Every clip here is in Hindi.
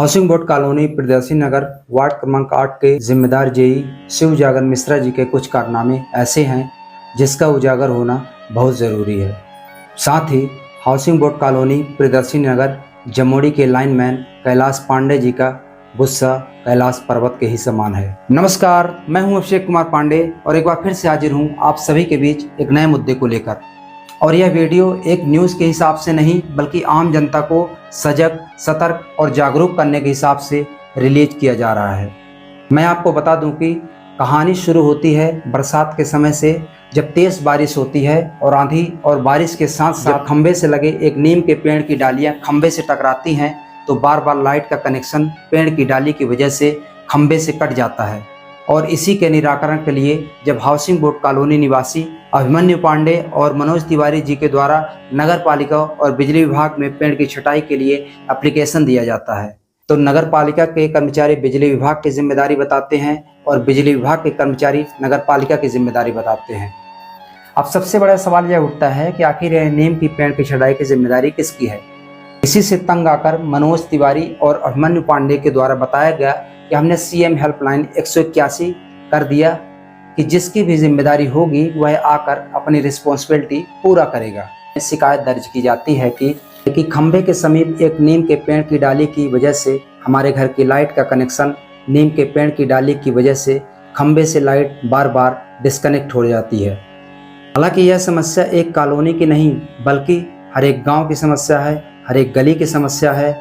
हाउसिंग बोर्ड कॉलोनी प्रियदर्शी नगर वार्ड क्रमांक 8 के जिम्मेदार जेई शिव जागर मिश्रा जी के कुछ कारनामे ऐसे हैं जिसका उजागर होना बहुत ज़रूरी है। साथ ही हाउसिंग बोर्ड कॉलोनी प्रियदर्शी नगर जमोड़ी के लाइनमैन कैलाश पांडे जी का गुस्सा कैलाश पर्वत के ही समान है। नमस्कार, मैं हूं अभिषेक कुमार पांडे और एक बार फिर से हाजिर हूं आप सभी के बीच एक नए मुद्दे को लेकर। और यह वीडियो एक न्यूज़ के हिसाब से नहीं बल्कि आम जनता को सजग, सतर्क और जागरूक करने के हिसाब से रिलीज किया जा रहा है। मैं आपको बता दूं कि कहानी शुरू होती है बरसात के समय से, जब तेज़ बारिश होती है और आंधी और बारिश के साथ साथ खंबे से लगे एक नीम के पेड़ की डालियां खंबे से टकराती हैं तो बार बार लाइट का कनेक्शन पेड़ की डाली की वजह से खंबे से कट जाता है। और इसी के निराकरण के लिए जब हाउसिंग बोर्ड कॉलोनी निवासी अभिमन्यु पांडे और मनोज तिवारी जी के द्वारा नगर पालिका और बिजली विभाग में पेड़ की छटाई के लिए एप्लीकेशन दिया जाता है तो नगर पालिका के कर्मचारी बिजली विभाग की जिम्मेदारी बताते हैं और बिजली विभाग के कर्मचारी नगर पालिका की जिम्मेदारी बताते हैं। अब सबसे बड़ा सवाल यह उठता है कि आखिर यह नीम की पेड़ की छटाई की जिम्मेदारी किसकी है। इसी से तंग आकर मनोज तिवारी और अभिमन्यु पांडे के द्वारा बताया गया कि हमने सीएम हेल्पलाइन 181 कर दिया कि जिसकी भी जिम्मेदारी होगी वह आकर अपनी रिस्पॉन्सिबिलिटी पूरा करेगा। शिकायत दर्ज की जाती है कि खंबे के समीप एक नीम के पेड़ की डाली की वजह से हमारे घर की लाइट का कनेक्शन नीम के पेड़ की डाली की वजह से खंबे से लाइट बार बार डिस्कनेक्ट हो जाती है। हालांकि यह समस्या एक कॉलोनी की नहीं बल्कि हर एक गांव की समस्या है, हर एक गली की समस्या है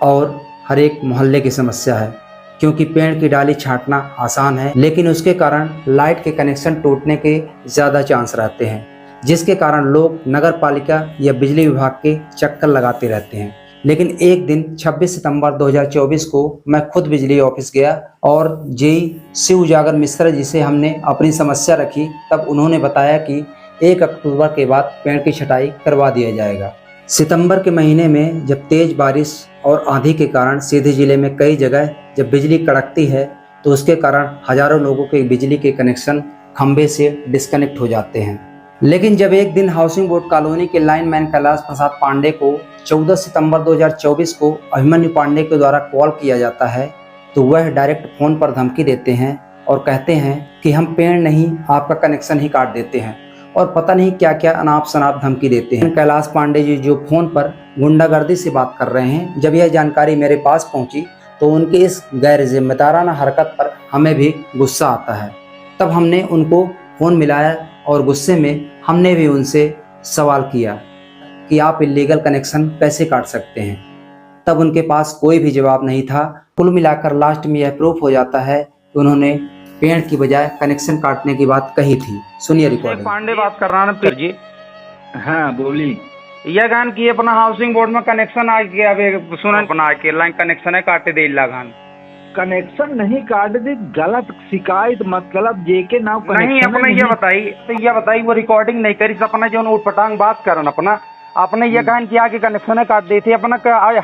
और हर एक मोहल्ले की समस्या है, क्योंकि पेड़ की डाली छांटना आसान है लेकिन उसके कारण लाइट के कनेक्शन टूटने के ज़्यादा चांस रहते हैं, जिसके कारण लोग नगर पालिका या बिजली विभाग के चक्कर लगाते रहते हैं। लेकिन एक दिन 26 सितंबर 2024 को मैं खुद बिजली ऑफिस गया और जेई शिव जागर मिश्रा जी से हमने अपनी समस्या रखी। तब उन्होंने बताया कि 1 अक्टूबर के बाद पेड़ की छटाई करवा दिया जाएगा। सितंबर के महीने में जब तेज बारिश और आंधी के कारण सीधे जिले में कई जगह जब बिजली कड़कती है तो उसके कारण हजारों लोगों के बिजली के कनेक्शन खंबे से डिस्कनेक्ट हो जाते हैं। लेकिन जब एक दिन हाउसिंग बोर्ड कॉलोनी के लाइनमैन कैलाश प्रसाद पांडे को 14 सितंबर 2024 को अभिमन्यु पांडे के द्वारा कॉल किया जाता है तो वह डायरेक्ट फ़ोन पर धमकी देते हैं और कहते हैं कि हम पेड़ नहीं आपका कनेक्शन ही काट देते हैं और पता नहीं क्या क्या अनाप शनाप धमकी देते हैं। कैलाश पांडे जी जो फ़ोन पर गुंडागर्दी से बात कर रहे हैं, जब यह जानकारी मेरे पास पहुंची तो उनकी इस गैर जिम्मेदाराना हरकत पर हमें भी गुस्सा आता है। तब हमने उनको फ़ोन मिलाया और गुस्से में हमने भी उनसे सवाल किया कि आप इलीगल कनेक्शन कैसे काट सकते हैं। तब उनके पास कोई भी जवाब नहीं था। कुल मिलाकर लास्ट में यह प्रूफ हो जाता है कि उन्होंने पेड़ की बजाय कनेक्शन काटने की बात कही थी। सुनिए रिकॉर्डिंग। पांडे बात कर रहा है जी। हाँ बोली। यह गान की अपना हाउसिंग बोर्ड में कनेक्शन आ गया, अब सुना बना के लाइन कनेक्शन है काटे दे गान कनेक्शन नहीं काट दी, गलत शिकायत मतलब जेके नाम नहीं। अपने ये बताई वो रिकॉर्डिंग नहीं करी अपना जो उठ पटांग बात करन अपना आपने ये गान किया कि कनेक्शन काट दे थे अपना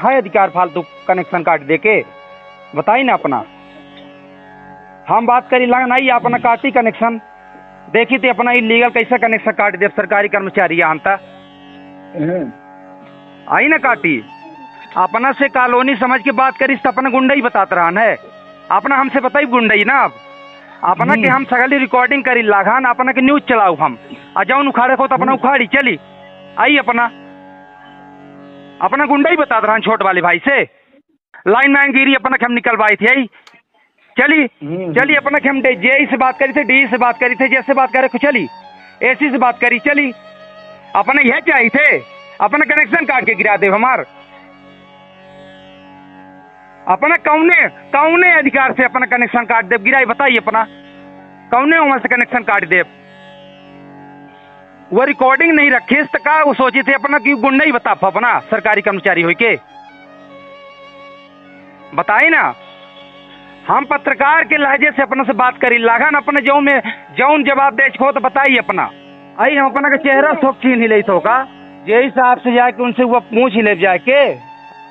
है अधिकार फालतू कनेक्शन काट दे के बताई ना अपना। हम बात करी लगा नहीं अपना काटी कनेक्शन देखी थी अपना इलीगल कैसा कनेक्शन काट दे सरकारी कर्मचारी यहाँ आई ना काटी अपना से कॉलोनी समझ के बात करी तो अपना गुंडा ही बताता रहा है अपना हमसे बताई गुंडा ही ना अब अपना के हम सगली रिकॉर्डिंग करी लागान अपना के न्यूज चलाऊ हम आ जाऊन उखाड़े को तो अपना उखाड़ी चली आई अपना गुंडा ही बताता रहा छोट वाले भाई से लाइन में गिरी अपना के हम निकलवाई थी आई चली अपना के हम जेई से बात करी थे, डी से बात करी थे, जैसे बात करे चली एसी से बात करी चली अपने यह चाहिए थे अपना कनेक्शन काट के गिरा दे हमार अपना कौने अधिकार से अपना कनेक्शन काट दे गिराई बताइए अपना कौने उम्र से कनेक्शन काट दे। वो रिकॉर्डिंग नहीं रखी तो का वो सोचे थे अपना कि गुंडा ही बता अपना सरकारी कर्मचारी हो के बताए ना। हम पत्रकार के लहजे से अपने से बात करी लागन अपने जौन जवाब दे छो तो बताइए अपना आई हम अपना का चेहरा सब छीन ही ले तो का यही साहब से जाके उनसे वो पूछ ही ले जाके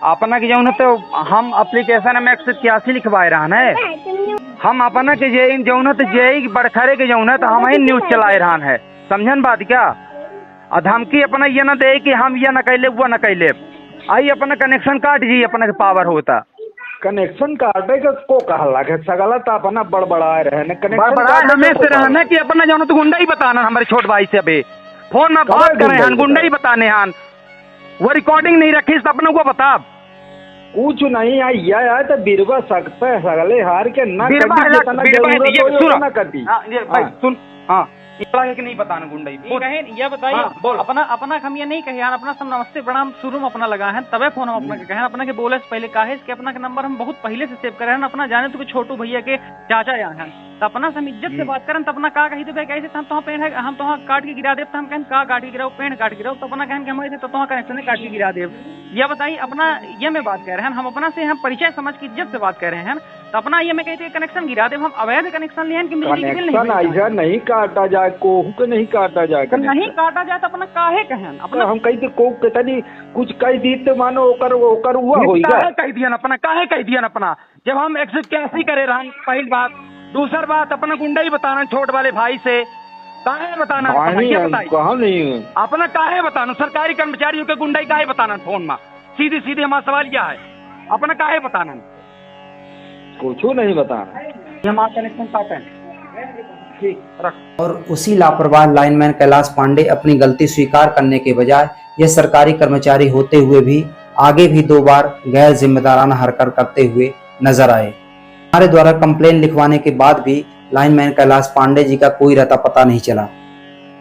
अपना के जौन तो हम एप्लीकेशन में 181 लिखवाए रहा है हम अपना के जौन तो जेई बड़खरे के जौन तो हम ही न्यूज चलाए रहा है समझन बात क्या। धमकी अपना ये ना दे कि हम ये न कैले वो न कैले आई अपना कनेक्शन काट जी अपना के पावर होता कनेक्शन काटे के को कहला के सगला तो अपना बड़बड़ाए रहे ने कनेक्शन बड़ा हमें से रहना कि अपना जो तो गुंडा ही बताना हमारे छोट भाई से अबे फोन में बात कर रहे हैं गुंडा ही बताने हैं वो रिकॉर्डिंग नहीं रखी तो अपने को बता कुछ नहीं आई यार तो बीरबा सकते है सगले हार के ना सुन हाँ कि नहीं बताना गुंडा ही ये बताइए बोल अपना हम ये नहीं कहे यार अपना सब नमस्ते प्रणाम शुरू में अपना लगा है तबे फोन हम अपना के कहे अपना के बोले से पहले काहे कि अपना के नंबर हम बहुत पहले से सेव करे हैं अपना जाने तो छोटू भैया के चाचा यहाँ हैं तो अपना से हम इज्जत से बात करें तो अपना का कही तो कैसे हम तो पेड़ है हम तो काट के गिरा दे तो हम कहें का काट के गिराओ पेड़ काट गिराओ तो अपना कहें हमारे तो कनेक्शन काट के गिरा दे ये बताइए अपना ये में बात कर रहे हैं हम अपना से हम परिचय समझ के इज्जत से बात कर रहे हैं तो अपना ये मैं कहते कनेक्शन गिरा दे हम अवैध कनेक्शन लिए कि बिजली के बिल नहीं नहीं काटा जाए कोहू के नहीं काटा जाए नहीं काटा जाए तो अपना काहे कहें अपना हम कही को तनी कुछ कह दी तो मानो ओकर हुआ होगा कह दिया अपना काहे कह दिया अपना जब हम 181 करे रहे पहली बात दूसर बात अपना गुंडा ही बताना छोट वाले भाई से काहे बताना कहा नहीं अपना काहे बताना सरकारी कर्मचारियों के गुंडा ही काहे बताना फोन में सीधे सीधे हमारा सवाल क्या है अपना काहे बताना कुछ नहीं बताना हमारा कनेक्शन काटे ठीक रख और उसी लापरवाह लाइनमैन कैलाश पांडे अपनी गलती स्वीकार करने के बजाय यह सरकारी कर्मचारी होते हुए भी आगे भी 2 बार गैर जिम्मेदाराना हरकत करते हुए नजर आए। हमारे द्वारा कंप्लेन लिखवाने के बाद भी लाइनमैन कैलाश पांडे जी का कोई रता पता नहीं चला,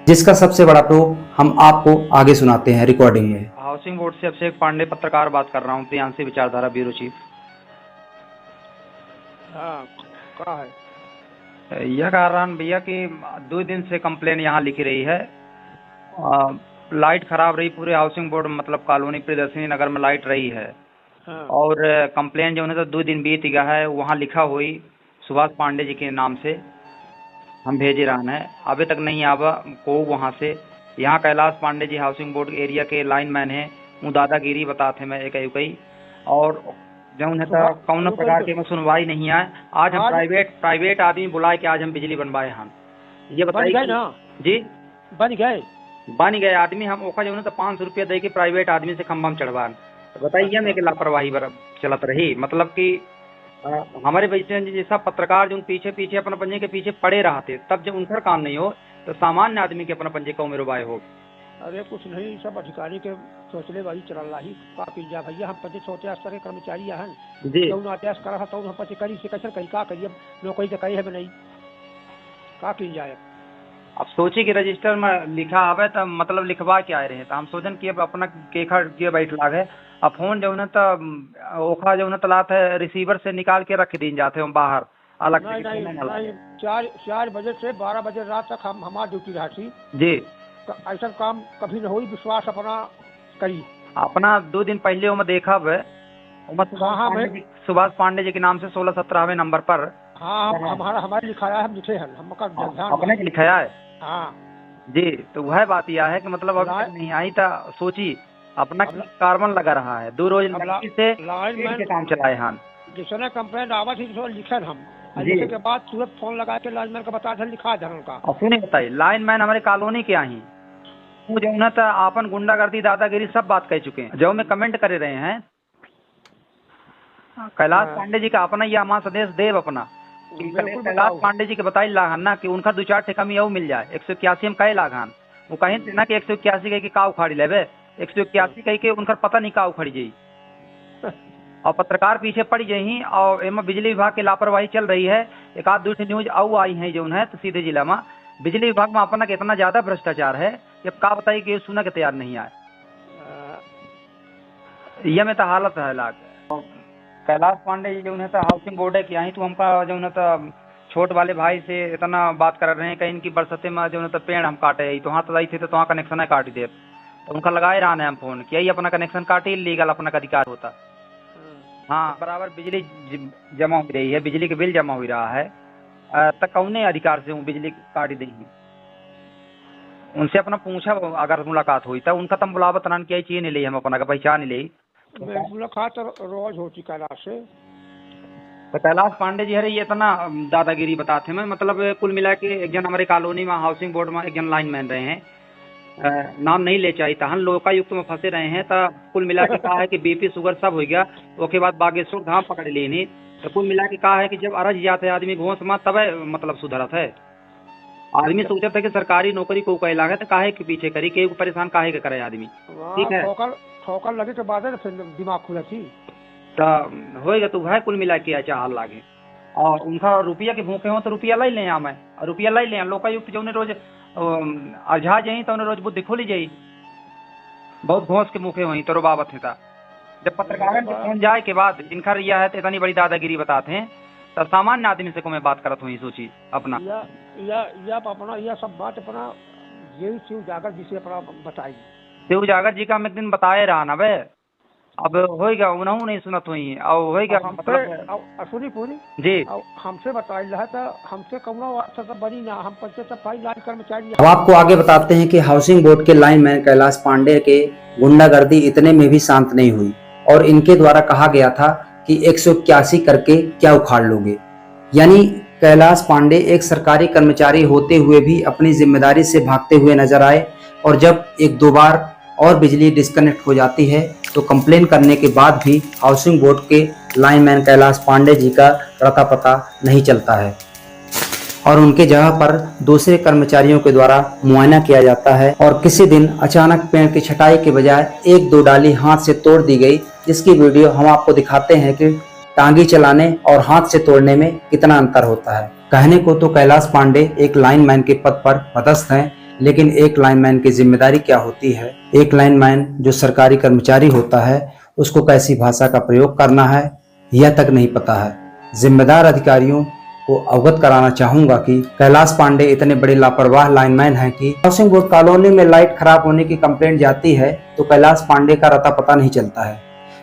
जिसका सबसे बड़ा प्रूफ हम आपको आगे सुनाते हैं रिकॉर्डिंग में। हाउसिंग बोर्ड से अभिषेक पांडे पत्रकार बात कर रहा हूँ, प्रियांशी विचारधारा ब्यूरो चीफ। कहा है यह कह रहा हूँ भैया कि 2 दिन से कंप्लेन यहाँ लिख रही है, लाइट खराब रही पूरे हाउसिंग बोर्ड मतलब कॉलोनी प्रियदर्शनी नगर में लाइट रही है। और कंप्लेन जो है तो 2 दिन बीत गया है, वहाँ लिखा हुई सुभाष पांडे जी के नाम से हम भेजे रहे हैं, अभी तक नहीं आवा को वहाँ से। यहाँ Kailash Pandey ji housing board area के लाइनमैन हैं, वो दादागिरी बताते मैं एक और जो है तो कौन प्रकार के में सुनवाई नहीं आए। आज हम प्राइवेट आदमी बुलाए के आज हम बिजली बनवाए हम। ये बताइए जी बन गए आदमी हम ओखा जो है तो 500 रुपया दे के प्राइवेट आदमी से खम्भा में चढ़वान। तो बताइए मैं कि लापरवाही चलत रही, मतलब कि हमारे वैसे जैसा पत्रकार जो पीछे पीछे अपना पंजे के पीछे पड़े रहते, तब जब उनका काम नहीं हो तो सामान्य आदमी के अपना पंजे का उम्र हो। अरे कुछ नहीं, सब अधिकारी के सोचले वाली चल रही का जा भैया हम पचे छोटे स्तर के कर्मचारी हैं जी तो आदेश करा तो हम पचे करी से कैसे कहीं का करिए नौकरी तो कही है नहीं का की जाए। अब सोची कि रजिस्टर में लिखा आवे तो मतलब लिखवा के आए रहे, तो हम सोचन कि अब अपना केखा के बैठ लागे। अब फोन जो है तो ओखा जो है तलात है रिसीवर से निकाल के रख दी जाते हम बाहर अलग नहीं 4 बजे से 12 बजे रात तक हम हमारी ड्यूटी रहती जी। ऐसा काम कभी न हो, विश्वास अपना करी। अपना 2 दिन पहले मैं देखा सुभाष पांडे जी के नाम से 16-17वें नंबर पर हमारे लिखाया है, हम लिखे हैं हम अपने के लिखाया है हाँ जी। तो वह बात यह है कि मतलब अब नहीं आई था, सोची अपना कार्बन लगा रहा है 2 रोज से के काम चलाए हैं जिसने कंप्लेंट आवा थी लिखन हम लिखने के बाद तुरंत फोन लगा के लाइनमैन का बता लिखा धरन का। और सुने बताइए लाइनमैन हमारे कॉलोनी के आई जो है तो आपन गुंडागर्दी दादागिरी सब बात कह चुके हैं, जो में कमेंट कर रहे हैं कैलाश पांडे जी का अपना ये हमारा संदेश देव अपना कैलाश पांडे जी के बताई लाघन कि उनका 2-4 ठे कमी मिल जाए। 181 में कहे लाघन वो कहीं ना कि 181 कह के का उखाड़ी लेवे 181 कह के उनका पता नहीं का उखड़ी जाई और पत्रकार पीछे पड़ी जाही और एम बिजली विभाग की लापरवाही चल रही है। 1-2 न्यूज आऊ आई है जो है तो सीधे जिला में बिजली विभाग में अपना के इतना ज्यादा भ्रष्टाचार है कि अब का बताइए कि सुना के तैयार नहीं आए। ये में तो हालत है लाग। कैलाश पांडे जी जो है तो हाउसिंग बोर्ड है कि यहीं तो हमका जो है तो छोट वाले भाई से इतना बात कर रहे हैं कहीं इनकी बरसते में जो है तो पेड़ हम काटे तो वहाँ तो आई थे तो वहाँ कनेक्शन है काट दे तो उनका लगाए रहा है हम फोन कि यही अपना कनेक्शन काटे लीगल अपना का अधिकार होता। हाँ बराबर बिजली जमा हो रही है, बिजली के बिल जमा हो रहा है तक कौने अधिकार से हूँ बिजली काट देंगे। उनसे अपना पूछा अगर मुलाकात हुई तो उनका तम बुलावा तनान क्या चाहिए नहीं ली हम अपना का पहचान नहीं ली मुलाकात रोज होती कैलाश से। तो कैलाश पांडे जी है ये इतना दादागिरी बताते हैं मतलब कुल मिला के एक जन हमारे कॉलोनी में हाउसिंग बोर्ड में एक जन लाइनमैन रहे हैं नाम नहीं ले चाहिए था। हम लोकायुक्त में फंसे रहे हैं, तो कुल मिला के कहा है कि बीपी शुगर सब हो गया। ओके बाद बागेश्वर धाम पकड़ ली नहीं, तो कुल मिला के कहा है कि जब अरज जाते है आदमी घोंस मार तब मतलब सुधरत है। आदमी सोचता है कि सरकारी नौकरी को कहला है तो काहे के पीछे करी, के परेशान काहे के करे आदमी। ठीक है, ठोकर लगे के बाद है फिर दिमाग खुला थी। तो होएगा तो भाई कुल मिला के अच्छा हाल लागे। और उनका रुपया के भूखे हो तो रुपया लाई ले मैं, और रुपया लाई ले लोकायुक्त जो रोज अझा जाई तो रोज बुद्धि खोली जाई। बहुत घोंस के मुखे हुई तो बाबत था। जब पत्रकार के फोन जाए के बाद इनका रिया है तो इतनी बड़ी दादागिरी बताते हैं, तब सामान्य आदमी से को मैं बात करत हुई सोची अपना या अपना यह सब बात अपना यही शिव जागर जी से अपना बताई। शिव जागर जी का हम एक दिन बताए रहा ना बे, अब होएगा उन्होंने नहीं सुनत हुई और होएगा मतलब सुनी पूरी जी हमसे बताई रहा था, हमसे कौन बनी ना, हम पंचायत सफाई लाइन कर्मचारी। अब आपको आगे बताते हैं कि हाउसिंग बोर्ड के लाइनमैन कैलाश पांडे के गुंडागर्दी इतने में भी शांत नहीं हुई और इनके द्वारा कहा गया था कि 181 करके क्या उखाड़ लोगे। यानी कैलाश पांडे एक सरकारी कर्मचारी होते हुए भी अपनी जिम्मेदारी से भागते हुए नजर आए, और जब एक दो बार और बिजली डिस्कनेक्ट हो जाती है तो कंप्लेन करने के बाद भी हाउसिंग बोर्ड के लाइनमैन कैलाश पांडे जी का रता पता नहीं चलता है और उनके जगह पर दूसरे कर्मचारियों के द्वारा मुआयना किया जाता है। और किसी दिन अचानक पेड़ की छटाई के बजाय एक दो डाली हाथ से तोड़ दी गई, जिसकी वीडियो हम आपको दिखाते हैं कि टांगी चलाने और हाथ से तोड़ने में कितना अंतर होता है। कहने को तो कैलाश पांडे एक लाइनमैन के पद पर पदस्थ हैं, लेकिन एक लाइनमैन की जिम्मेदारी क्या होती है, एक लाइनमैन जो सरकारी कर्मचारी होता है उसको कैसी भाषा का प्रयोग करना है यह तक नहीं पता है। जिम्मेदार अधिकारियों को अवगत कराना चाहूंगा कि कैलाश पांडे इतने बड़े लापरवाह लाइनमैन हैं कि हाउसिंग बोर्ड कॉलोनी में लाइट खराब होने की कंप्लेंट जाती है तो कैलाश पांडे का रता पता नहीं चलता है।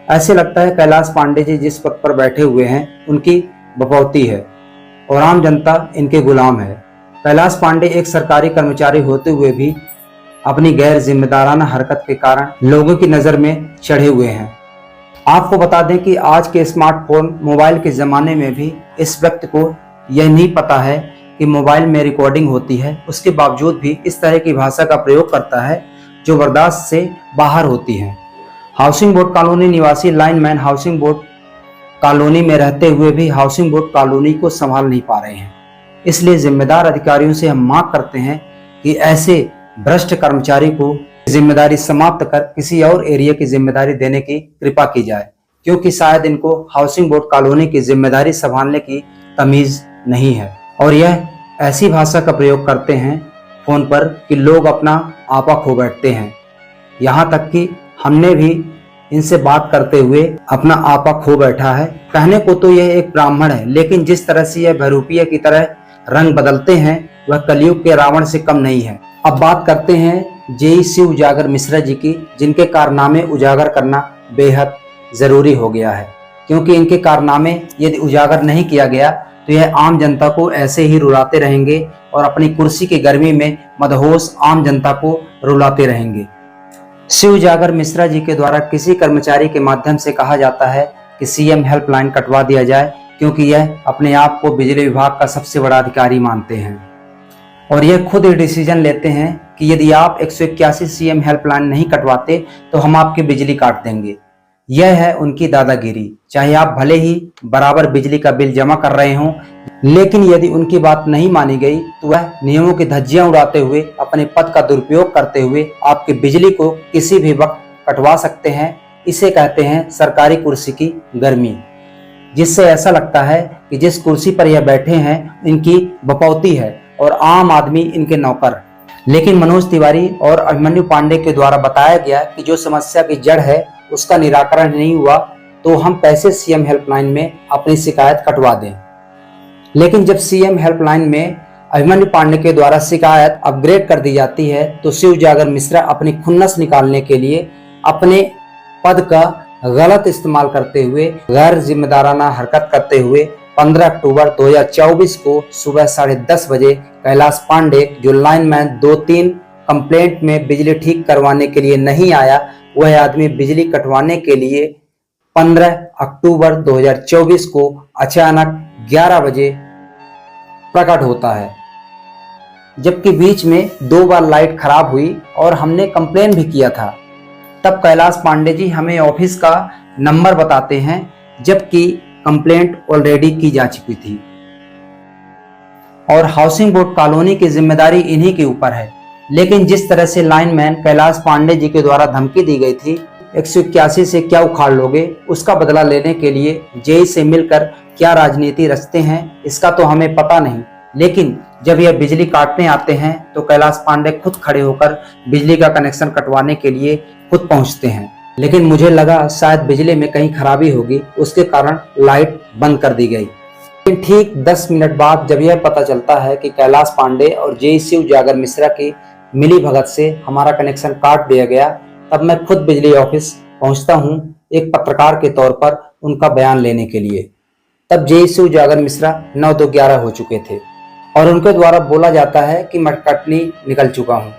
ऐसे लगता है कैलाश पांडे जी जिस पद पर बैठे हुए हैं उनकी बपौती है और आम जनता इनके गुलाम है। कैलाश पांडे एक सरकारी कर्मचारी होते हुए भी अपनी गैर जिम्मेदाराना हरकत के कारण लोगों की नजर में चढ़े हुए हैं। आपको बता दें कि आज के स्मार्टफोन मोबाइल के जमाने में भी इस व्यक्ति को यह नहीं पता है कि मोबाइल में रिकॉर्डिंग होती है, उसके बावजूद भी इस तरह की भाषा का प्रयोग करता है जो बर्दाश्त से बाहर होती है। हाउसिंग बोर्ड कॉलोनी निवासी लाइनमैन हाउसिंग बोर्ड कॉलोनी में रहते हुए भी हाउसिंग बोर्ड कॉलोनी को संभाल नहीं पा रहे हैं। इसलिए जिम्मेदार अधिकारियों से हम मांग करते हैं कि ऐसे भ्रष्ट कर्मचारी को जिम्मेदारी समाप्त कर किसी और एरिया की जिम्मेदारी देने की कृपा की जाए, क्योंकि शायद इनको हाउसिंग बोर्ड कॉलोनी की जिम्मेदारी संभालने की तमीज नहीं है और यह ऐसी भाषा का प्रयोग करते हैं फोन पर कि लोग अपना आपा खो बैठते हैं। यहाँ तक कि हमने भी इनसे बात करते हुए अपना आपा खो बैठा है। कहने को तो यह एक ब्राह्मण है, लेकिन जिस तरह से यह बहरूपिया की तरह रंग बदलते हैं वह कलयुग के रावण से कम नहीं है। अब बात करते हैं जेई शिव जागर मिश्रा जी की, जिनके कारनामे उजागर करना बेहद जरूरी हो गया है, क्योंकि इनके कारनामे यदि उजागर नहीं किया गया तो यह आम जनता को ऐसे ही रुलाते रहेंगे और अपनी कुर्सी की गर्मी में मदहोश आम जनता को रुलाते रहेंगे। शिव जागर मिश्रा जी के द्वारा किसी कर्मचारी के माध्यम से कहा जाता है कि सीएम हेल्पलाइन कटवा दिया जाए, क्योंकि यह अपने आप को बिजली विभाग का सबसे बड़ा अधिकारी मानते हैं और यह खुद ही डिसीजन लेते हैं कि यदि आप 181 सीएम हेल्पलाइन नहीं कटवाते तो हम आपकी बिजली काट देंगे। यह है उनकी दादागिरी। चाहे आप भले ही बराबर बिजली का बिल जमा कर रहे हों, लेकिन यदि उनकी बात नहीं मानी गई तो वह नियमों की धज्जियां उड़ाते हुए अपने पद का दुरुपयोग करते हुए आपकी बिजली को किसी भी वक्त कटवा सकते हैं। इसे कहते हैं सरकारी कुर्सी की गर्मी, जिससे ऐसा लगता है कि जिस कुर्सी पर यह बैठे हैं इनकी बपौती है और आम आदमी इनके नौकर। लेकिन मनोज तिवारी और अभिमन्यु पांडे के द्वारा बताया गया कि जो समस्या की जड़ है उसका निराकरण नहीं हुआ तो हम कैसे सीएम हेल्पलाइन में अपनी शिकायत कटवा दें। लेकिन जब सीएम हेल्पलाइन में अभिमन्यु पांडे के द्वारा शिकायत अपग्रेड कर दी जाती है तो शिव जागर मिश्रा अपनी खुन्नस निकालने के लिए अपने पद का गलत इस्तेमाल करते हुए गैर जिम्मेदाराना हरकत करते हुए 15 अक्टूबर 2024 को सुबह 10:30 बजे कैलाश पांडे, जो लाइनमैन 2-3 कंप्लेंट में बिजली ठीक करवाने के लिए नहीं आया, वह आदमी बिजली कटवाने के लिए 15 अक्टूबर 2024 को अचानक 11 बजे प्रकट होता है। जबकि बीच में 2 बार लाइट खराब हुई और हमने कंप्लेन भी किया था। तब कैलाश पांडे जी हमें ऑफिस का नंबर बताते हैं, जबकि कंप्लेंट ऑलरेडी की जा चुकी थी और हाउसिंग बोर्ड कॉलोनी की जिम्मेदारी इन्हीं के ऊपर है। लेकिन जिस तरह से लाइनमैन कैलाश पांडे जी के द्वारा धमकी दी गई थी, 181 से क्या उखाड़ लोगे, उसका बदला लेने के लिए जेई से मिलकर क्या राजनीति रचते हैं इसका तो हमें पता नहीं। लेकिन जब यह बिजली काटने आते हैं तो कैलाश पांडे खुद खड़े होकर बिजली का कनेक्शन कटवाने के लिए खुद पहुंचते हैं। लेकिन मुझे लगा शायद बिजली में कहीं खराबी होगी, उसके कारण लाइट बंद कर दी गई। लेकिन ठीक 10 मिनट बाद जब यह पता चलता है कि कैलाश पांडे और जेई शिव जागर मिश्रा की मिली भगत से हमारा कनेक्शन काट दिया गया, तब मैं खुद बिजली ऑफिस पहुंचता हूं एक पत्रकार के तौर पर उनका बयान लेने के लिए। तब जेई शिव जागर मिश्रा 9 2 11 हो चुके थे और उनके द्वारा बोला जाता है कि मैं कटनी निकल चुका हूं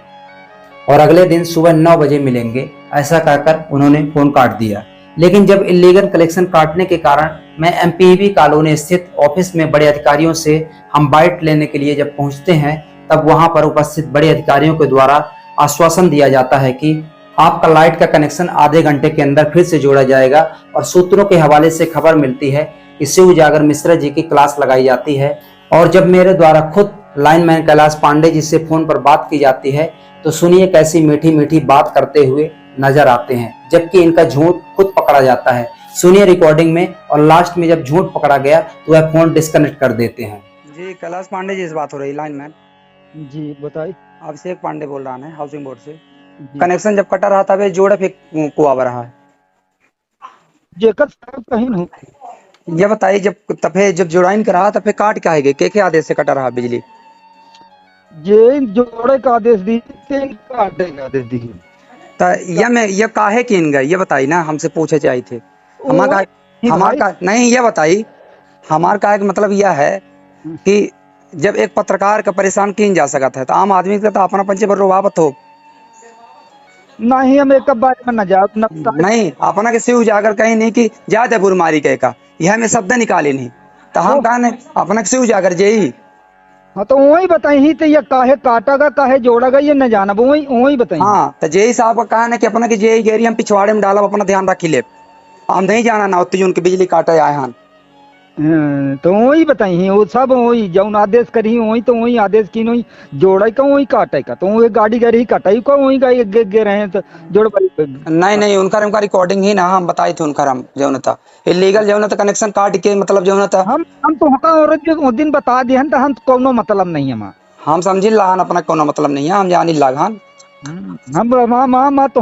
और अगले दिन सुबह 9 बजे मिलेंगे, ऐसा कहकर उन्होंने फोन काट दिया। लेकिन जब इलीगल कलेक्शन काटने के कारण मैं एमपीवी कॉलोनी स्थित ऑफिस में बड़े अधिकारियों से हम बाइट लेने के लिए जब पहुंचते हैं, तब वहां पर उपस्थित बड़े अधिकारियों के द्वारा आश्वासन दिया जाता है कि आपका लाइट का कनेक्शन आधे घंटे के अंदर फिर से जोड़ा जाएगा। और सूत्रों के हवाले से खबर मिलती है कि शिव जागर मिश्रा जी की क्लास लगाई जाती है। और जब मेरे द्वारा खुद लाइनमैन कैलाश पांडे जी से फोन पर बात की जाती है तो सुनिए कैसी मीठी मीठी बात करते हुए नजर आते हैं, जबकि इनका झूठ खुद पकड़ा जाता है। सुनिए रिकॉर्डिंग में। और लास्ट में जब झूठ पकड़ा गया तो वह फोन डिस्कनेक्ट कर देते हैं। जी कैलाश पांडे जी से बात हो रही, लाइनमैन जी बताइए। अभिषेक पांडे बोल रहा है हाउसिंग बोर्ड से। कनेक्शन जब कटा रहा था वे जोड़ा फिर कुआ रहा है, जेकर साहब कहीं नहीं। ये बताइए जब जोड़ाइन करा तब काट क्या है के आदेश से कटा रहा बिजली? जे जोड़े का आदेश दी, काटे का आदेश दी। ये काहे की इन गए ये बताइए ना, हमसे पूछे चाहिए थे। हमारा नहीं ये बताइए, हमार का एक मतलब यह है कि जब एक पत्रकार का परेशान किन जा सकता है तो आम आदमी का तो अपना पंचे पर रोवावत हो नहीं, हम एक बार में न जाओ नहीं अपना के शिव जाकर कहीं नहीं कि ज्यादा बुरमारी कह का यह हमें शब्द निकाले नहीं तो हम कहा अपना शिव जाकर जेही। हाँ तो वही बताई तो ये काहे काटागा काहे जोड़ागा ये न जाना, वही बताई। हाँ तो जेही साहब का कहा कि अपना के जेही गेरी हम पिछवाड़े में डाला अपना ध्यान रखी ले, हम नहीं जाना ना उतनी उनकी बिजली काटे आए हैं। तो वही बताई वो सब वही जौन आदेश करी वही तो वही आदेश की वही जोड़े का वही काटे का तो वही गाड़ी गरी कटाई को वही गे रहे हैं तो जोड़ नहीं उनका रिकॉर्डिंग ही ना हम बताए थे उनका हम जो था इलीगल जो था कनेक्शन काट के मतलब जो था हम तो और दिन बता दिए तो हम कोनो मतलब नहीं है हम समझी लाहन अपना कोनो मतलब नहीं है, हम जानी लागान हम तो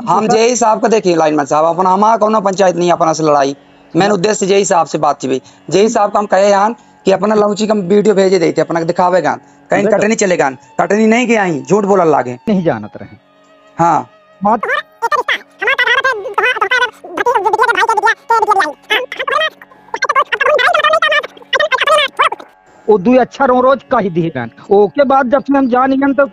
हम जेई साहब का देखिए लाइनमैन साहब अपना हमारा कोनो पंचायत नहीं अपना से लड़ाई मैंने उद्देश्य जेई साहब से बात की। जेई साहब का हम कहे यान कि अपना लौची का वीडियो भेजे देते अपना दिखावेगा कहीं कटनी चलेगा, कटनी नहीं गया ही झूठ बोलने लागे नहीं जानत रहे। हाँ वो दू अच्छा रोज कही दी ओके बाद जब हम जान तो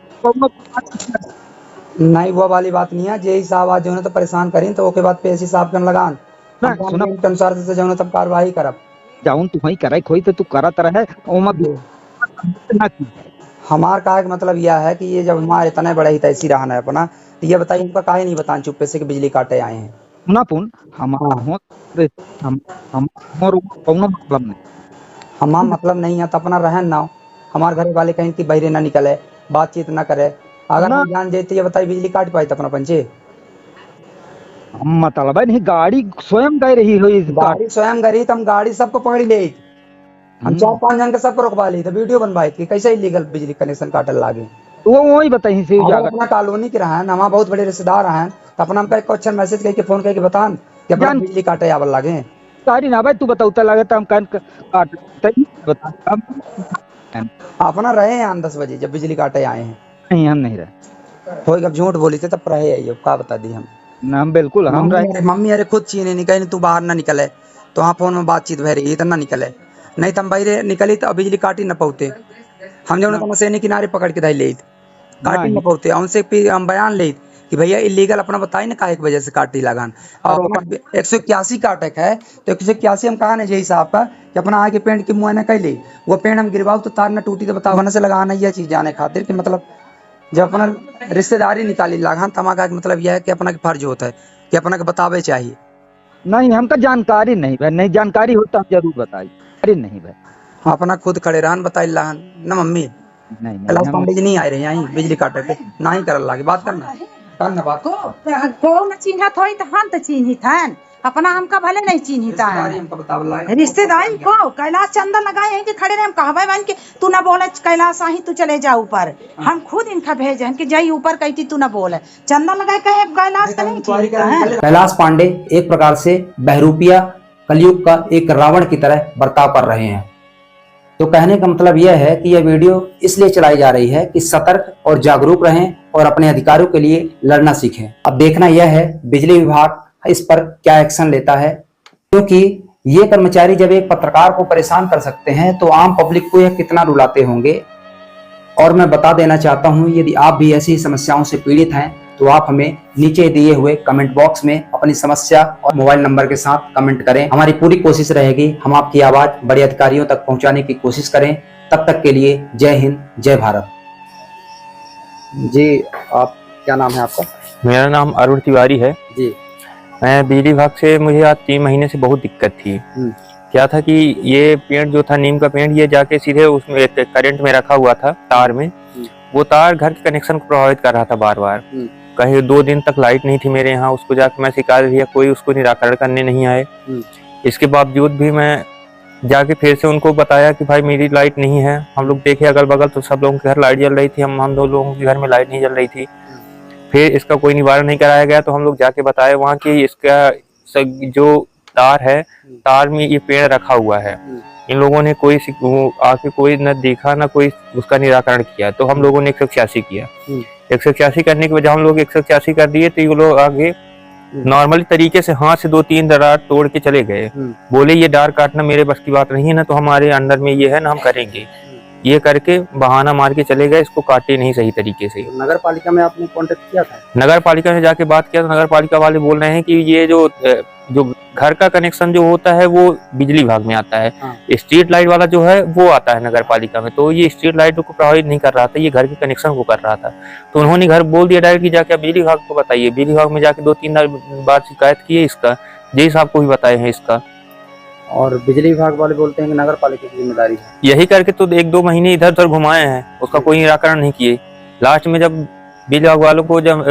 नहीं वो वाली बात नहीं है। जेई साहब आज जो है तो परेशान करें तो ओके बाद पेशी साहब के लगान अनुसार से जो तब कार्रवाई करब जाऊन तू वही करे खोई तो तू करत रहे हमार का मतलब यह है कि ये जब हमारे इतने बड़े ही तैसी रहा है अपना तो ये बताइए उनका काहे नहीं बताएं चुप्पे से कि बिजली काटे आए हैं ना पुन हम मतलब नहीं हमारा मतलब नहीं है तो अपना रहन ना हमारे घर वाले कहीं की बहरे ना निकले बातचीत ना करे अगर हम जान जाते ये बताइए बिजली काट पाए तो अपना पंचे मतलब नहीं गाड़ी स्वयं गई रही हो गाड़ी स्वयं गई तो हम गाड़ी सबको पकड़ ले हम 4-5 जन के सबको रोकवा ली तो वीडियो बनवाई थी कैसे इलीगल बिजली कनेक्शन काटल लागे वो वही बताई अपना कॉलोनी के रहा हमारा बहुत बड़े रिश्तेदार हैं तो अपना हम क्वेश्चन मैसेज करके फोन करके बतान कि अपना बिजली काटे आवल लागे गाड़ी ना भाई तू बताऊता लगे तो हम काट अपना रहे हैं 10 बजे जब बिजली काटे आए हैं नहीं हम नहीं रहे कोई कब झूठ बोली थे तब रहे आइए क्या बता दी हम ना बिल्कुल हम मम्मी अरे खुद चीने नहीं कहीं तू बाहर ना निकले तो वहाँ फोन में बातचीत भर रही इतना निकले नहीं तो हम बाहर निकली तो बिजली काटी न पाते हम जो मसेनी किनारे पकड़ के धाई ले काटी न पाते उनसे फिर हम बयान ले कि कि भैया इलीगल अपना बताई ना काहे की वजह से काटी लगान और 181 का अटैक है तो 181 हम कहा ना जय साहब का कि अपना आगे पेंट के मुआयना कैले वो पेंट हम गिरवाओ तो तार न टूटी तो बताओ से लगाना यह चीज जाने खातिर कि मतलब जब अपना रिश्तेदारी निकाली लगान तमाका का मतलब यह है कि अपना के फर्ज होता है कि अपना के बतावे चाहिए। नहीं हमका जानकारी नहीं भाई, नहीं जानकारी होता हम जरूर बताई, अरे नहीं भाई हाँ अपना खुद खड़े रहन बताई लहन ना मम्मी नहीं कैलाश पांडे जी नहीं आए रहे यहाँ बिजली काटे पे ना ही कर लागे बात करना बात को न चिन्हत होई त हम त चिन्हित हन, अपना हमका भले नहीं चिन्हित है हमको बतावला है रिश्तेदारी को कैलाश चंदा लगाए हैं कि खड़े रहे हम कहबे बन के तू ना बोले कैलाश आही तू चले जा ऊपर, हम खुद इनका भेजे हैं कि जाई ऊपर कहती तू ना बोले चंदा लगाए कहे कैलाश का नहीं चिन्हित है। कैलाश पांडे एक प्रकार से बहरूपिया कलयुग का एक रावण की तरह बर्ताव कर रहे हैं। तो कहने का मतलब यह है कि यह वीडियो इसलिए चलाई जा रही है कि सतर्क और जागरूक रहें और अपने अधिकारों के लिए लड़ना सीखें। अब देखना यह है बिजली विभाग इस पर क्या एक्शन लेता है, क्योंकि ये कर्मचारी जब एक पत्रकार को परेशान कर सकते हैं तो आम पब्लिक को यह कितना रुलाते होंगे। और मैं बता देना चाहता हूं यदि आप भी ऐसी समस्याओं से पीड़ित हैं तो आप हमें नीचे दिए हुए कमेंट बॉक्स में अपनी समस्या और मोबाइल नंबर के साथ कमेंट करें। हमारी पूरी कोशिश रहेगी हम आपकी आवाज बड़े अधिकारियों तक पहुंचाने की कोशिश करें। तब तक के लिए जय हिंद जय भारत। जी आप क्या नाम है आपका? मेरा नाम अरुण तिवारी है जी। मैं बिजली विभाग से मुझे आज 3 महीने से बहुत दिक्कत थी। क्या था कि ये पेंट जो था नीम का पेंट ये जाके सीधे उसमें एक करंट में रखा हुआ था तार में, वो तार घर के कनेक्शन को प्रभावित कर रहा था बार बार। कहीं 2 दिन तक लाइट नहीं थी मेरे यहाँ, उसको जाकर मैं शिकायत किया, कोई उसको निराकरण करने नहीं आए। इसके बावजूद भी मैं जाके फिर से उनको बताया कि भाई मेरी लाइट नहीं है। हम लोग देखे अगल बगल तो सब लोगों के घर लाइट जल रही थी, हम 2 लोगों के घर में लाइट नहीं जल रही थी। फिर इसका कोई निवारण नहीं कराया गया तो हम लोग जाके बताए वहाँ की इसका जो तार है तार में ये पेड़ रखा हुआ है। इन लोगों ने कोई आके कोई न देखा न कोई उसका निराकरण किया, तो हम लोगों ने 186 किया। 186 करने की वजह हम लोग 186 कर दिए तो ये लोग आगे नॉर्मली तरीके से हाथ से 2-3 दरार तोड़ के चले गए। बोले ये डार काटना मेरे बस की बात नहीं है ना, तो हमारे अंडर में ये है ना हम करेंगे, ये करके बहाना मार के चले गए, इसको काटे नहीं सही तरीके से। नगर पालिका में आपने कांटेक्ट किया था? नगर पालिका में जाके बात किया तो नगर पालिका वाले बोल रहे हैं कि ये जो घर का कनेक्शन जो होता है वो बिजली विभाग में आता है। स्ट्रीट लाइट वाला जो है वो आता है नगर पालिका में, तो ये स्ट्रीट लाइट को प्रभावित नहीं कर रहा था, ये घर के कनेक्शन को कर रहा था। तो उन्होंने घर बोल दिया डायरेक्ट कि जाके बिजली विभाग को बताइए। बिजली विभाग में जाके 2-3 बार शिकायत की है इसका, जय साहब को भी बताए हैं इसका, और बिजली विभाग वाले बोलते हैं कि नगर पालिका की जिम्मेदारी है। यही करके तो 1-2 महीने इधर उधर घुमाए हैं, उसका कोई निराकरण नहीं किए। लास्ट में जब बिजली विभाग वालों को जब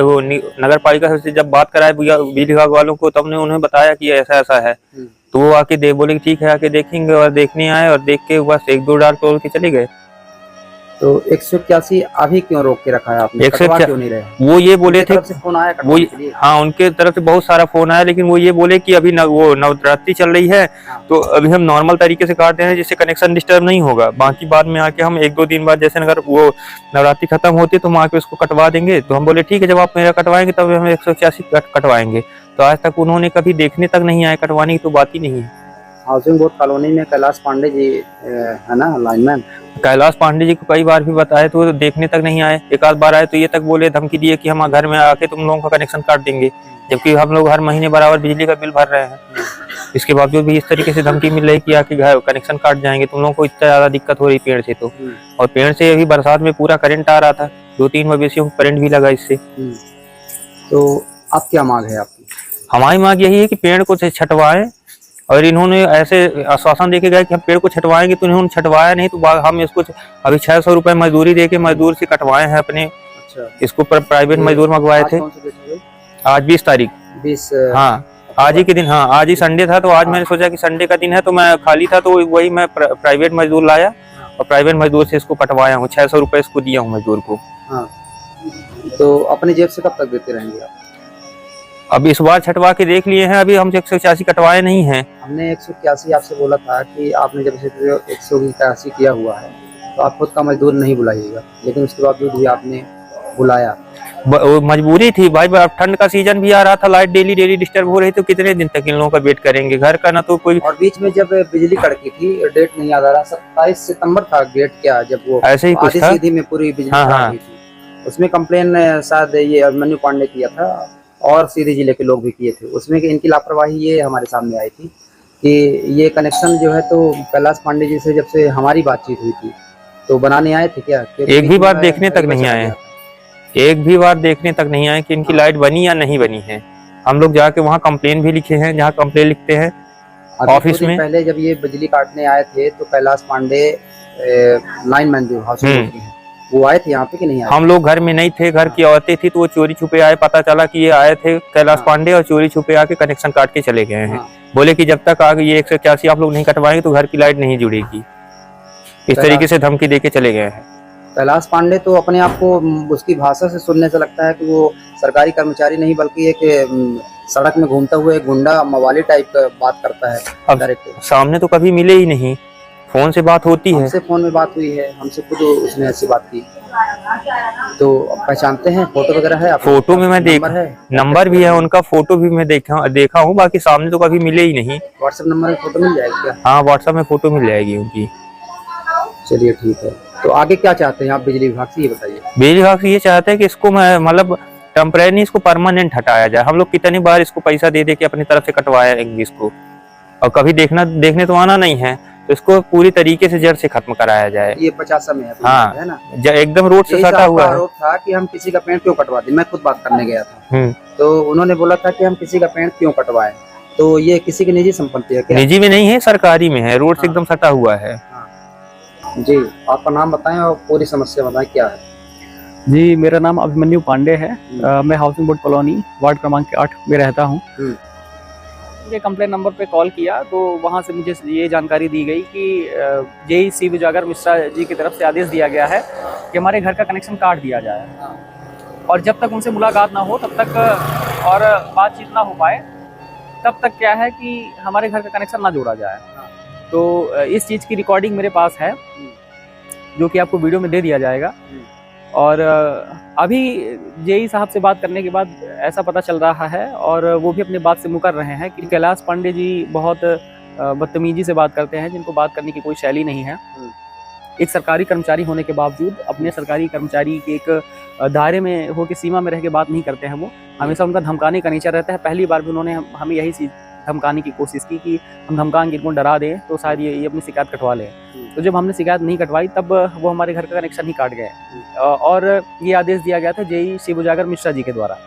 नगर पालिका से जब बात कराए बिजली विभाग वालों को, तब ने उन्हें बताया कि ऐसा ऐसा है, तो वो आके बोले ठीक है आके देखेंगे, और देखने आए और देख के बस 1-2 डाल तोड़ के चले गए। तो 181 अभी क्यों रोक के रखा है आपने? क्यों नहीं रहे? वो ये बोले थे फोन आया वो, हाँ उनके तरफ से बहुत सारा फोन आया, लेकिन वो ये बोले कि अभी वो नवरात्रि चल रही है तो अभी हम नॉर्मल तरीके से काटते हैं जिससे कनेक्शन डिस्टर्ब नहीं होगा, बाकी बाद में आके हम 1-2 दिन बाद जैसे अगर वो नवरात्रि खत्म होती है तो हम आके उसको कटवा देंगे। तो हम बोले ठीक है, जब आप मेरा कटवाएंगे तब हम 181 कटवाएंगे। तो आज तक उन्होंने कभी देखने तक नहीं आए, कटवाने की तो बात ही नहीं है। हाउसिंग बोर्ड कॉलोनी में कैलाश पांडे जी है ना लाइनमैन, कैलाश पांडे जी को कई बार भी बताए तो देखने तक नहीं आए। एक आध बार आए तो ये तक बोले, धमकी दिए कि हम घर में आके तुम लोगों का कनेक्शन काट देंगे, जबकि हम लोग हर महीने बराबर बिजली का बिल भर रहे हैं। इसके बावजूद भी इस तरीके से धमकी मिल रही कि आके घर कनेक्शन काट जाएंगे, तुम लोगों को इतना ज्यादा दिक्कत हो रही पेड़ से। तो और पेड़ से अभी बरसात में पूरा करंट आ रहा था, 2-3 मवेशियों को करंट भी लगा इससे। तो अब क्या मांग है आपकी? हमारी मांग यही है कि पेड़ को छटवाएं, और इन्होंने ऐसे आश्वासन देके गए कि हम पेड़ को छटवाएंगे, तो इन्होंने छटवाया नहीं। तो हम इसको अभी 600 रुपए मजदूरी देके मजदूर से कटवाए हैं अपने। अच्छा। इसको प्राइवेट मजदूर मंगवाए थे। आज 20 तारीख 20 हाँ आज ही के दिन, हाँ आज ही संडे था, तो आज मैंने सोचा कि संडे का दिन है तो मैं खाली था, तो वही मैं प्राइवेट मजदूर लाया और प्राइवेट मजदूर से इसको कटवाया हूँ। 600 रुपए इसको दिया हूँ मजदूर को। हाँ। तो अपनी जेब से कब तक देते रहेंगे आप? अब इस बार छटवा के देख लिए हैं, अभी हम 181 कटवाए नहीं हैं। हमने 181 आपसे बोला था कि आपने जब 181 किया हुआ है तो आप खुद का मजदूर नहीं बुलाइएगा, लेकिन उसके बावजूद भी आपने बुलाया। मजबूरी थी भाई, ठंड का सीजन भी आ रहा था, लाइट डेली डिस्टर्ब हो रही, तो कितने दिन तक इन लोगों का वेट करेंगे? घर का ना तो कोई। और बीच में जब बिजली कड़की थी, डेट नहीं याद आ रहा, 27 सितंबर था डेट क्या, जब वो ऐसे ही कुछ था, सीधी में पूरी बिजली हाँ। उसमें कंप्लेन शायद ये अभिमन्यु पांडे किया था और सीधी जिले के लोग भी किए थे। उसमें कि इनकी लापरवाही ये हमारे सामने आई थी कि ये कनेक्शन जो है तो कैलाश पांडे जी से जब से हमारी बातचीत हुई थी तो बनाने आए थे क्या? एक भी बार देखने तक नहीं आए, एक भी बार देखने तक नहीं आए कि इनकी लाइट बनी या नहीं बनी है। हम लोग जाके वहाँ कंप्लेन भी लिखे हैं, जहाँ कंप्लेन लिखते हैं ऑफिस में। पहले जब ये बिजली काटने आए थे तो कैलाश पांडे लाइनमैन जो हाउसिंग है वो आए थे यहाँ पे कि नहीं आए? हम लोग घर में नहीं थे, घर की औरतें थी तो वो चोरी छुपे आए। पता चला कि ये आए थे कैलाश पांडे और चोरी छुपे आके कनेक्शन काट के चले गए हैं। बोले कि जब तक आगे ये 181 आप लोग नहीं कटवाएंगे तो घर की लाइट नहीं जुड़ेगी। इस तरीके से धमकी देके चले गए हैं। कैलाश पांडे तो अपने आप को उसकी भाषा से सुनने से लगता है कि वो सरकारी कर्मचारी नहीं बल्कि एक सड़क में घूमता हुआ एक गुंडा मवाली टाइप का बात करता है। अब सामने तो कभी मिले ही नहीं, फोन से बात होती है। हमसे फोन में बात हुई है, हमसे खुद उसने ऐसी बात की। तो पहचानते हैं? फोटो वगैरह है? फोटो में मैं देखा है, नंबर भी है उनका, फोटो भी मैं देखा हूँ। बाकी सामने तो कभी मिले ही नहीं। व्हाट्सएप नंबर में फोटो मिल जाएगी क्या? हाँ, व्हाट्सएप में फोटो मिल जाएगी उनकी। चलिए ठीक है। तो आगे क्या चाहते हैं आप बिजली विभाग से, ये बताइए। बिजली विभाग से ये चाहते हैं कि इसको मतलब टेम्परेरी इसको परमानेंट हटाया जाए। हम लोग कितनी बार इसको पैसा दे दे के अपनी तरफ से कटवाएंगे इसको, और कभी देखने तो आना नहीं है। तो इसको पूरी तरीके से जड़ से खत्म कराया जाए। ये 50 में है? हाँ, है ना, एकदम रोड से सटा हुआ है। आरोप था कि हम किसी का पेड़ क्यों कटवा दें। मैं खुद बात करने गया था तो उन्होंने बोला था कि हम किसी का पेड़ क्यों कटवाएं। तो ये किसी की निजी संपत्ति है क्या? निजी में नहीं है, सरकारी में है। रोड से एकदम सटा हुआ है। जी, आपका नाम बताएं और पूरी समस्या बताएं क्या है। जी, मेरा नाम अभिमन्यु पांडे है। मैं हाउसिंग बोर्ड कॉलोनी वार्ड क्रमांक 8 में रहता हूँ। मुझे कंप्लेन नंबर पे कॉल किया तो वहाँ से मुझे ये जानकारी दी गई कि जेई शिव उजागर मिश्रा जी की तरफ से आदेश दिया गया है कि हमारे घर का कनेक्शन काट दिया जाए, और जब तक उनसे मुलाकात ना हो तब तक और बातचीत ना हो पाए तब तक क्या है कि हमारे घर का कनेक्शन ना जोड़ा जाए। तो इस चीज़ की रिकॉर्डिंग मेरे पास है जो कि आपको वीडियो में दे दिया जाएगा। और अभी जेई साहब से बात करने के बाद ऐसा पता चल रहा है, और वो भी अपनी बात से मुकर रहे हैं कि कैलाश पांडे जी बहुत बदतमीजी से बात करते हैं, जिनको बात करने की कोई शैली नहीं है। एक सरकारी कर्मचारी होने के बावजूद अपने सरकारी कर्मचारी के एक दायरे में हो के सीमा में रह के बात नहीं करते हैं। वो हमेशा उनका धमकाने का नेचर रहता है। पहली बार भी उन्होंने हमें यही चीज़ धमकाने की कोशिश की कि हम धमका के इनको डरा दें तो शायद ये अपनी शिकायत कटवा लें। तो जब हमने शिकायत नहीं कटवाई तब वो हमारे घर का कनेक्शन ही काट गए। और ये आदेश दिया गया था जेई शिव उजागर मिश्रा जी के द्वारा।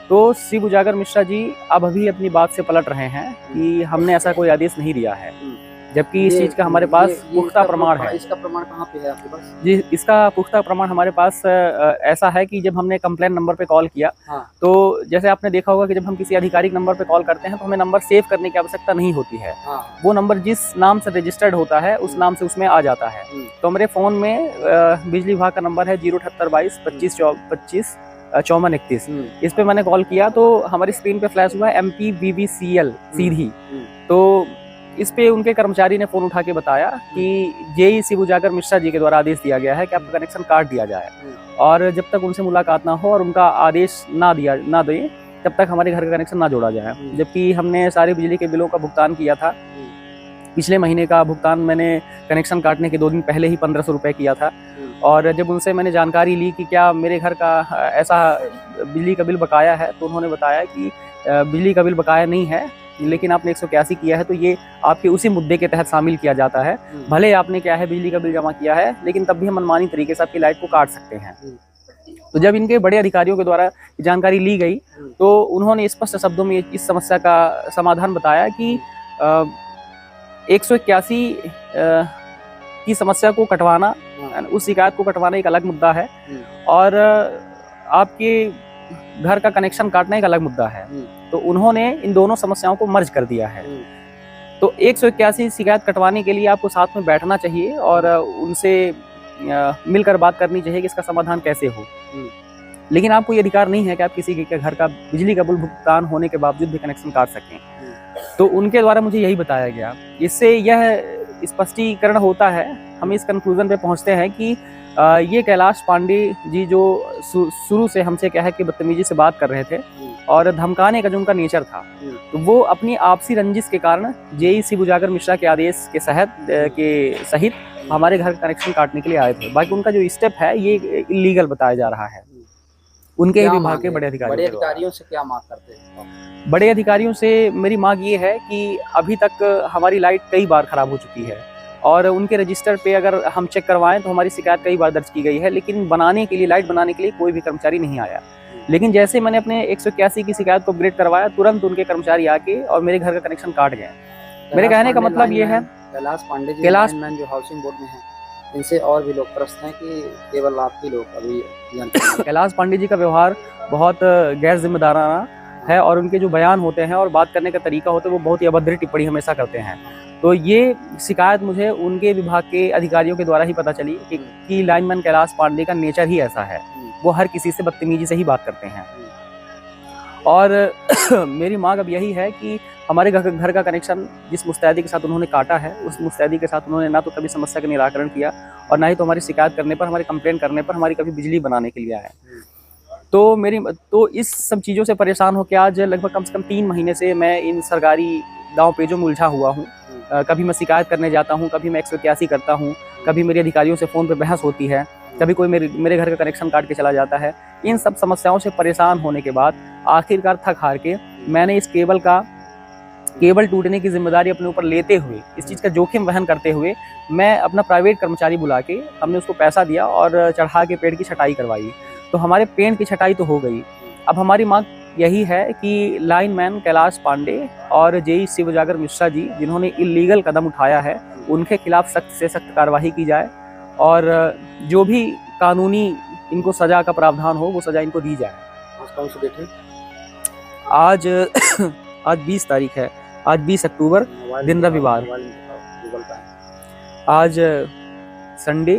तो शिव उजागर मिश्रा जी अब अभी अपनी बात से पलट रहे हैं कि हमने ऐसा कोई आदेश नहीं दिया है, जबकि इस चीज़ का हमारे पास पुख्ता प्रमाण है। इसका प्रमाण कहाँ पे है आपके पास? जी, इसका पुख्ता प्रमाण हमारे पास ऐसा है कि जब हमने कंप्लेन नंबर पे कॉल किया तो जैसे आपने देखा होगा कि जब हम किसी आधिकारिक नंबर पे कॉल करते हैं तो हमें नंबर सेव करने की आवश्यकता नहीं होती है। वो नंबर जिस नाम से रजिस्टर्ड होता है उस नाम से उसमें आ जाता है। तो मेरे फ़ोन में बिजली विभाग का नंबर है 07822 25 25 54 31। इस पे मैंने कॉल किया तो हमारी स्क्रीन पे फ्लैश हुआ है MPVVCL सीधी। तो इस पे उनके कर्मचारी ने फोन उठा के बताया कि जेई शिव उजागर मिश्रा जी के द्वारा आदेश दिया गया है कि आपका कनेक्शन काट दिया जाए, और जब तक उनसे मुलाकात ना हो और उनका आदेश ना दे तब तक हमारे घर का कनेक्शन ना जोड़ा जाए। जबकि हमने सारे बिजली के बिलों का भुगतान किया था। पिछले महीने का भुगतान मैंने कनेक्शन काटने के 2 दिन पहले ही 1500 रुपये किया था। और जब उनसे मैंने जानकारी ली कि क्या मेरे घर का ऐसा बिजली का बिल बकाया है तो उन्होंने बताया कि बिजली का बिल बकाया नहीं है, लेकिन आपने 181 किया है तो ये आपके उसी मुद्दे के तहत शामिल किया जाता है। भले आपने क्या है बिजली का बिल जमा किया है, लेकिन तब भी हम मनमानी तरीके से आपकी लाइट को काट सकते हैं। तो जब इनके बड़े अधिकारियों के द्वारा जानकारी ली गई तो उन्होंने स्पष्ट शब्दों में इस समस्या का समाधान बताया कि 181 की समस्या को कटवाना, उस शिकायत को कटवाना एक अलग मुद्दा है, और आपके घर का कनेक्शन काटना एक अलग मुद्दा है। तो उन्होंने इन दोनों समस्याओं को मर्ज कर दिया है। तो 181 शिकायत कटवाने के लिए आपको साथ में बैठना चाहिए और उनसे मिलकर बात करनी चाहिए कि इसका समाधान कैसे हो। लेकिन आपको ये अधिकार नहीं है कि आप किसी के घर का बिजली का बिल भुगतान होने के बावजूद भी कनेक्शन काट सकें। तो उनके द्वारा मुझे यही बताया गया। इससे यह स्पष्टीकरण होता है, हम इस कंक्लूजन पे पहुंचते हैं कि ये कैलाश पांडे जी जो शुरू से हमसे क्या है कि बदतमीजी से बात कर रहे थे और धमकाने का जो उनका नेचर था, तो वो अपनी आपसी रंजिश के कारण जेई शिव उजागर मिश्रा के आदेश के सहित हमारे घर का कनेक्शन काटने के लिए आए थे। बाकी उनका जो स्टेप है ये इलीगल बताया जा रहा है। उनके क्या विभाग मांग के है? बड़े अधिकारियों बड़े के द्वारा। अधिकारियों से क्या मांग करते हैं? बड़े अधिकारियों से मेरी मांग ये है कि अभी तक हमारी लाइट कई बार खराब हो चुकी है और उनके रजिस्टर पे अगर हम चेक करवाएं तो हमारी शिकायत कई बार दर्ज की गई है, लेकिन बनाने के लिए, लाइट बनाने के लिए कोई भी कर्मचारी नहीं आया। लेकिन जैसे मैंने अपने 181 की शिकायत को अपग्रेड करवाया, तुरंत उनके कर्मचारी आके और मेरे घर का कनेक्शन काट गए। मेरे कहने का मतलब ये है, कैलाश पांडे जी कैलाश- लाइनमैन जो हाउसिंग बोर्ड में हैं, इनसे और भी लोग त्रस्त हैं कि केवल आप ही लोग अभी जानते हैं? कैलाश पांडे जी का व्यवहार बहुत गैर जिम्मेदाराना है और उनके जो बयान होते हैं और बात करने का तरीका होता है वो बहुत ही अभद्र टिप्पणी हमेशा करते हैं। तो ये शिकायत मुझे उनके विभाग के अधिकारियों के द्वारा ही पता चली कि लाइनमैन कैलाश पांडे का नेचर ही ऐसा है, वो हर किसी से बदतमीजी से ही बात करते हैं। और मेरी मांग अब यही है कि हमारे घर का कनेक्शन जिस मुस्तैदी के साथ उन्होंने काटा है, उस मुस्तैदी के साथ उन्होंने ना तो कभी समस्या का निराकरण किया और ना ही तो हमारी शिकायत करने पर, हमारी कंप्लेंट करने पर हमारी कभी बिजली बनाने के लिए आए। तो इस सब चीज़ों से परेशान होकर आज लगभग कम से कम 3 महीने से मैं इन सरकारी दांव पेजों में उलझा हुआ हूँ। कभी मैं शिकायत करने जाता हूँ, कभी मैं 181 करता हूँ, कभी मेरे अधिकारियों से फ़ोन पर बहस होती है, कभी कोई मेरे घर का कनेक्शन काट के चला जाता है। इन सब समस्याओं से परेशान होने के बाद आखिरकार थक हार के मैंने इस केबल टूटने की जिम्मेदारी अपने ऊपर लेते हुए, इस चीज़ का जोखिम वहन करते हुए, मैं अपना प्राइवेट कर्मचारी बुला के हमने उसको पैसा दिया और चढ़ा के पेड़ की छटाई करवाई। तो हमारे पेड़ की छटाई तो हो गई। अब हमारी मांग यही है कि लाइनमैन कैलाश पांडे और जेई शिव जागर मिश्रा जी, जिन्होंने इलीगल कदम उठाया है, उनके खिलाफ सख्त से सख्त कार्रवाई की जाए और जो भी कानूनी इनको सजा का प्रावधान हो वो सजा इनको दी जाए। आज कौन सी डेट है? आज 20 तारीख है, आज 20 अक्टूबर, दिन रविवार। गूगल पे आज संडे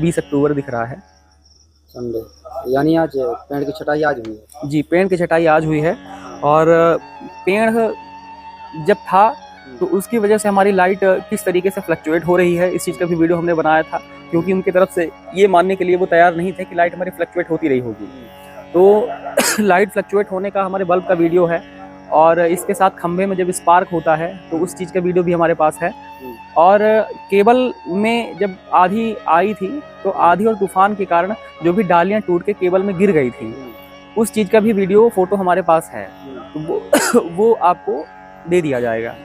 20 अक्टूबर दिख रहा है। संडे, यानी आज पेड़ की छटाई आज हुई है? जी, पेड़ की छटाई आज हुई है और पेड़ जब था तो उसकी वजह से हमारी लाइट किस तरीके से फ्लक्चुएट हो रही है, इस चीज़ का भी वीडियो हमने बनाया था, क्योंकि उनकी तरफ से ये मानने के लिए वो तैयार नहीं थे कि लाइट हमारी फ्लक्चुएट होती रही होगी। तो लाइट फ्लक्चुएट होने का हमारे बल्ब का वीडियो है और इसके साथ खंभे में जब स्पार्क होता है तो उस चीज़ का वीडियो भी हमारे पास है। और केबल में जब आंधी आई थी तो आंधी और तूफान के कारण जो भी डालियाँ टूट के केबल में गिर गई थी, उस चीज़ का भी वीडियो फोटो हमारे पास है, तो वो आपको दे दिया जाएगा।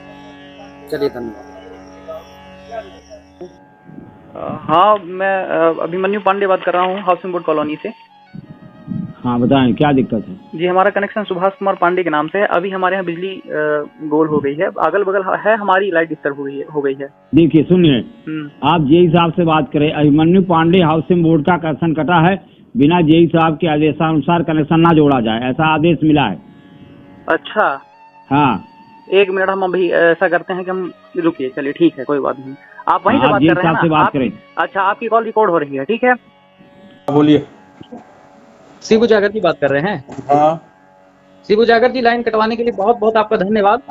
चलिए, धन्यवाद। हाँ, मैं अभिमन्यु पांडे बात कर रहा हूँ हाउसिंग बोर्ड कॉलोनी से। हाँ बताएं, क्या दिक्कत है? जी, हमारा कनेक्शन सुभाष कुमार पांडे के नाम से है। अभी हमारे यहाँ बिजली गोल हो गई है, अगल बगल है, हमारी लाइट डिस्टर्ब हो गई है। देखिए सुनिए, आप जेई साहब से बात करें। अभिमन्यु पांडे हाउसिंग बोर्ड का कनेक्शन कटा है, बिना जेई साहब के आदेशानुसार कनेक्शन ना जोड़ा जाए, ऐसा आदेश मिला है। अच्छा, हाँ, 1 मिनट, हम अभी ऐसा करते हैं कि हम रुकिए, चलिए ठीक है, कोई बात नहीं, आप वहीं से बात कर रहे हैं ना? करें। अच्छा, आपकी कॉल रिकॉर्ड हो रही है, ठीक है, बोलिए। शिबू जागर जी बात कर रहे हैं। हाँ, शिबू जागर जी, लाइन कटवाने के लिए बहुत बहुत आपका धन्यवाद।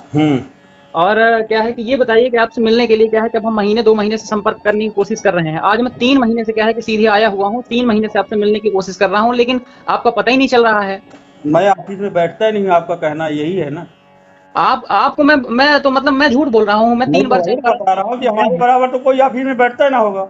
और क्या है कि ये बताइए कि आपसे मिलने के लिए क्या है कि अब हम महीने 2 महीने से संपर्क करने की कोशिश कर रहे हैं। आज मैं 3 महीने से क्या है कि सीधे आया हुआ हूँ, 3 महीने से आपसे मिलने की कोशिश कर रहा हूँ, लेकिन आपका पता ही नहीं चल रहा है। मैं ऑफिस में बैठता ही नहीं हूँ, आपका कहना यही है ना? आपको मैं तो मतलब मैं झूठ बोल रहा हूँ। मैं 3 बार बता रहा हूँ कि हमारे बराबर तो कोई ऑफिस में बैठता ही ना होगा।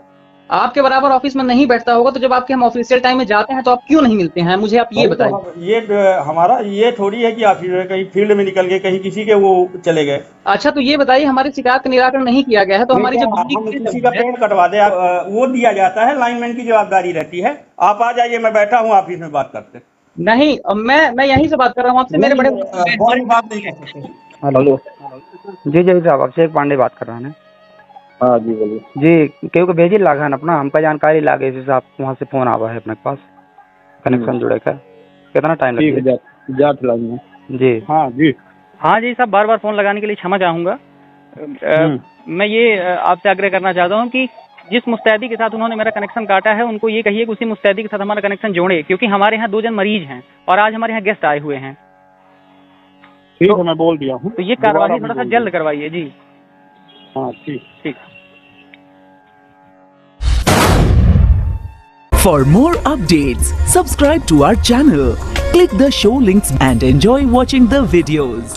आपके बराबर ऑफिस में नहीं बैठता होगा तो जब आपके हम ऑफिशियल टाइम में जाते हैं तो आप क्यों नहीं मिलते हैं? मुझे आप ये बताइए। ये हमारा ये थोड़ी है कि ऑफिस में कहीं फील्ड में निकल गए, कहीं किसी के वो चले गए। अच्छा, तो ये बताइए, हमारी शिकायत का निराकरण नहीं किया गया है तो हमारी हम किसी का पेड़ कटवा दे, वो दिया जाता है, लाइनमैन की जवाबदारी रहती है। आप आ जाइए, मैं बैठा हूँ ऑफिस में, बात करते। नहीं, मैं यहीं से बात कर रहा हूँ आपसे। मेरे बड़े बात नहीं कर सकते। हेलो जी, जय साहब, अभिषेक पांडे बात कर रहे हैं। हाँ जी, बोलिए जी, क्योंकि भेजी लागा है अपना, हमका जानकारी लागे, इस हिसाब वहाँ से फोन आवा है अपने पास, कनेक्शन जुड़े का कितना टाइम लगेगा? जी हाँ जी, हाँ जी साहब, बार बार फोन लगाने के लिए क्षमा चाहूंगा। मैं ये आपसे आग्रह करना चाहता हूँ कि जिस मुस्तैदी के साथ उन्होंने मेरा कनेक्शन काटा है उनको ये कहिए कि उसी मुस्तैदी के साथ हमारा कनेक्शन जोड़े, क्योंकि हमारे यहाँ 2 जन मरीज हैं और आज हमारे यहाँ गेस्ट आए हुए हैं। ठीक है, मैं बोल दिया हूँ। तो ये कार्रवाई थोड़ा सा जल्द करवाइए जी। हाँ ठीक। For more updates, subscribe to our channel, click the show links and enjoy watching the videos.